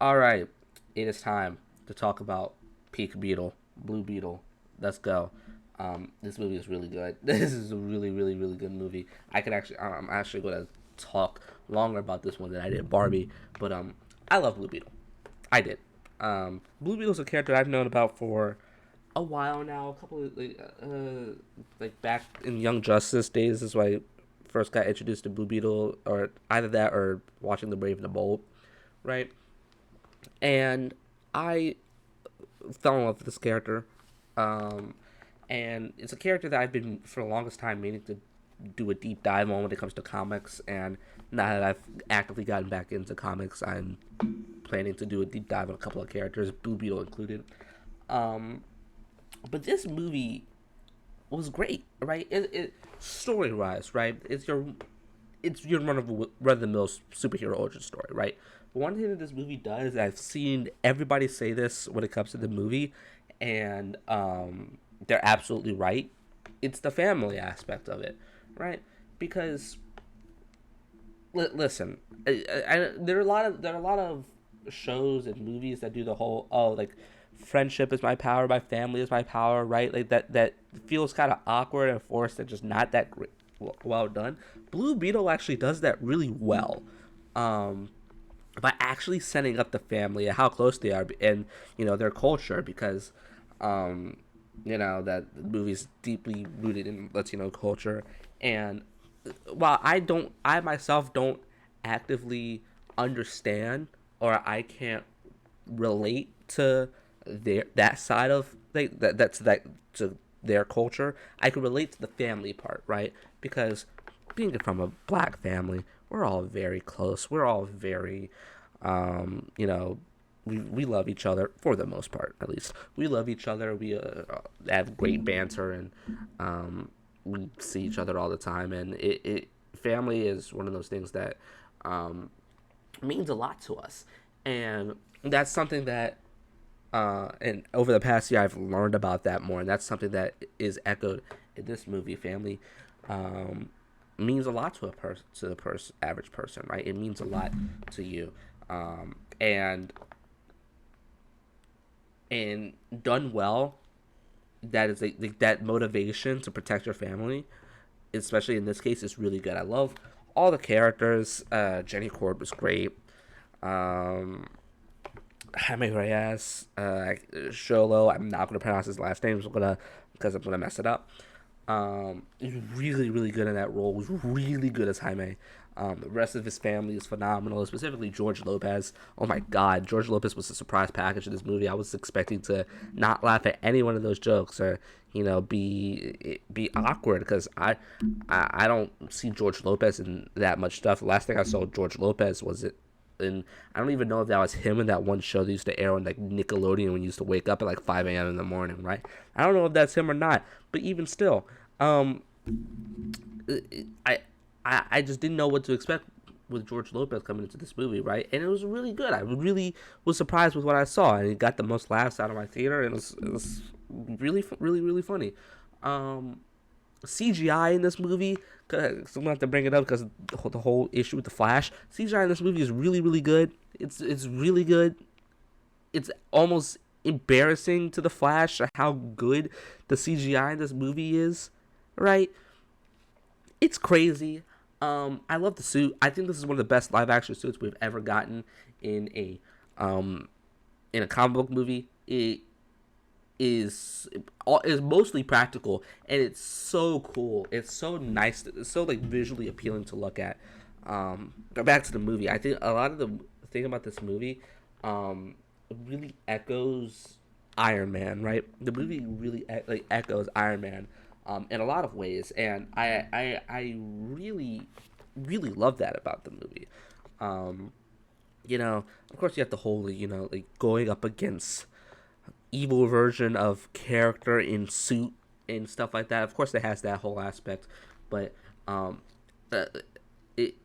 All right, it is time to talk about Peak Beetle, Blue Beetle. Let's go. This movie is really good. This is a really, really, really good movie. I'm actually going to talk longer about this one than I did Barbie, but I love Blue Beetle. I did. Blue Beetle's a character I've known about for a while now. A couple of like back in Young Justice days is when I first got introduced to Blue Beetle, or either that or watching The Brave and the Bold, right? And I fell in love with this character. Um, and it's a character that I've been for the longest time meaning to do a deep dive on when it comes to comics. And now that I've actively gotten back into comics, I'm planning to do a deep dive on a couple of characters, Blue Beetle included. Um, but this movie was great, right? It story wise, right? It's your run of the mill superhero origin story, right? But one thing that this movie does, I've seen everybody say this when it comes to the movie, and they're absolutely right. It's the family aspect of it, right? Because listen, there are a lot of shows and movies that do the whole like friendship is my power, my family is my power, right? Like that feels kind of awkward and forced and just not that great, well done. Blue Beetle actually does that really well. Um, by actually setting up the family and how close they are and their culture because um that the movie's deeply rooted in Latino culture. And while I myself don't actively understand, or I can't relate to that side of that to their culture, I can relate to the family part, right? Because being from a black family, we're all very close. We're all very, you know, we love each other for the most part, at least. We love each other. We have great banter, and we see each other all the time. And family is one of those things that um, means a lot to us, and that's something that and over the past year I've learned about that more, and that's something that is echoed in this movie. Family um, means a lot to the average person, right? It means a lot to you, and done well, that is like that motivation to protect your family, especially in this case, is really good. I love all the characters. Jenny Cord was great. Um, Jaime Reyes, Sholo. I'm not gonna pronounce his last name. Because I'm gonna mess it up. He's really, really good in that role. Was really good as Jaime. The rest of his family is phenomenal, specifically George Lopez. Oh my God, George Lopez was a surprise package in this movie. I was expecting to not laugh at any one of those jokes, or be awkward, because I don't see George Lopez in that much stuff. The last thing I saw George Lopez was it. And I don't even know if that was him in that one show that used to air on like Nickelodeon when you used to wake up at like 5 a.m. in the morning, right? I don't know if that's him or not, but even still, um, I, I just didn't know what to expect with George Lopez coming into this movie, right? And it was really good. I really was surprised with what I saw, and it got the most laughs out of my theater, and it was really, really, really funny. Um, CGI in this movie, cause I'm gonna have to bring it up because the whole issue with the Flash. CGI in this movie is really, really good. It's really good. It's almost embarrassing to the Flash how good the CGI in this movie is. Right? It's crazy. I love the suit. I think this is one of the best live action suits we've ever gotten in a um in a comic book movie. It is mostly practical, and it's so cool. It's so nice. It's so like visually appealing to look at. But back to the movie. I think a lot of the thing about this movie really echoes Iron Man. Right, the movie really like echoes Iron Man in a lot of ways, and I really really love that about the movie. Um, of course, you have the whole like going up against evil version of character in suit and stuff like that. Of course, it has that whole aspect, but uh, it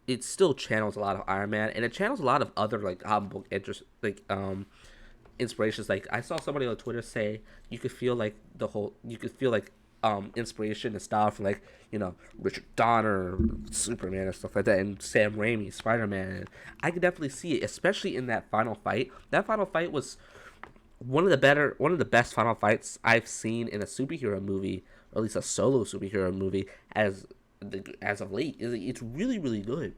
it still channels a lot of Iron Man, and it channels a lot of other like comic book interest, like inspirations. Like I saw somebody on Twitter say you could feel like inspiration and style from like Richard Donner, Superman and stuff like that, and Sam Raimi, Spider-Man. I could definitely see it, especially in that final fight. That final fight was one of the best final fights I've seen in a superhero movie, or at least a solo superhero movie, as of late. It's really really good.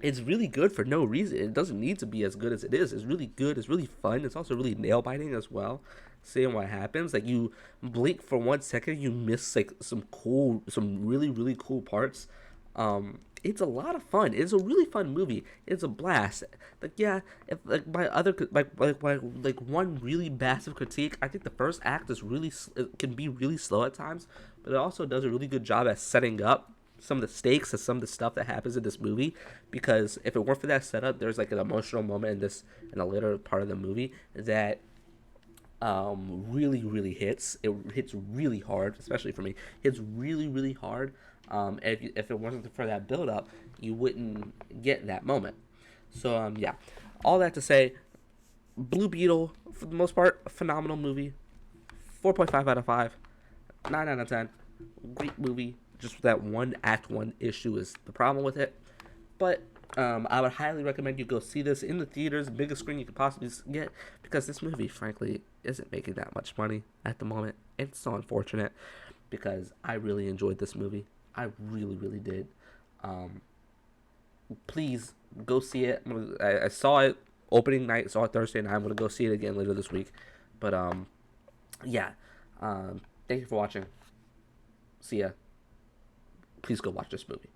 It's really good for no reason. It doesn't need to be as good as it is. It's really good. It's really fun. It's also really nail biting as well. Seeing what happens, like you blink for 1 second, you miss like some really really cool parts. It's a lot of fun. It's a really fun movie. It's a blast. Like yeah, if like my other like one really massive critique, I think the first act is it can be really slow at times, but it also does a really good job at setting up some of the stakes and some of the stuff that happens in this movie. Because if it weren't for that setup, there's like an emotional moment in a later part of the movie that really really hits. It hits really hard, especially for me. Hits really really hard. If it wasn't for that build up, you wouldn't get that moment. So yeah, all that to say, Blue Beetle for the most part, a phenomenal movie. 4.5 out of 5, 9 out of 10. Great movie. Just that one act one issue is the problem with it. But I would highly recommend you go see this in the theaters, the biggest screen you could possibly get, because this movie, frankly, isn't making that much money at the moment. It's so unfortunate because I really enjoyed this movie. I really, really did. Um, Please go see it. I saw it opening night, saw it Thursday night. I'm gonna go see it again later this week. But yeah. Thank you for watching. See ya. Please go watch this movie.